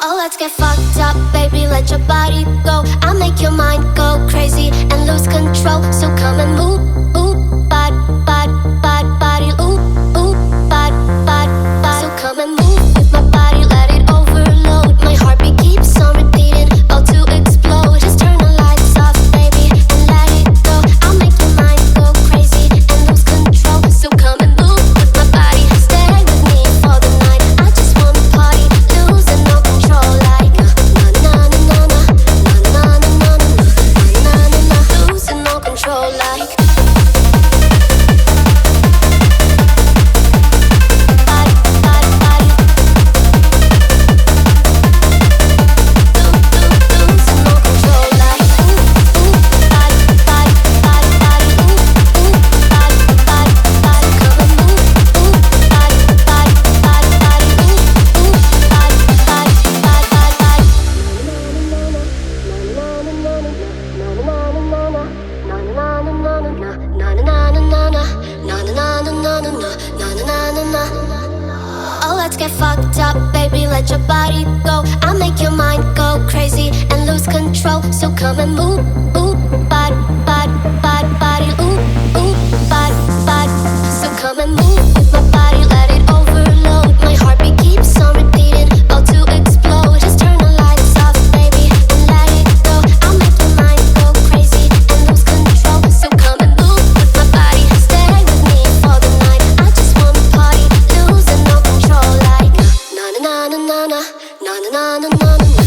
Oh, let's get fucked up, baby, let your body go. I'll make your mind go crazy and lose control. So come and move, body, ooh, body. So come and move with my body, let it overload. My heartbeat keeps on repeating, about to explode. Just turn the lights off, baby, and let it go. I'll make your mind go crazy and lose control. So come and move with my body, stay with me for the night. I just wanna party, losing no control, like na na na na na na na na na na na na, losing no control, like. Oh, let's get fucked up, baby, let your body go. I'll make your mind go crazy and lose control. So come and move, body, ooh, body. So come and move with my body, let it overload. My heartbeat keeps on repeating, about to explode. Just turn the lights off, baby, and let it go. I'll make your mind go crazy and lose control. So come and move with my body, stay with me for the night. I just wanna party, losing no control, like na na na na na na na na na na na.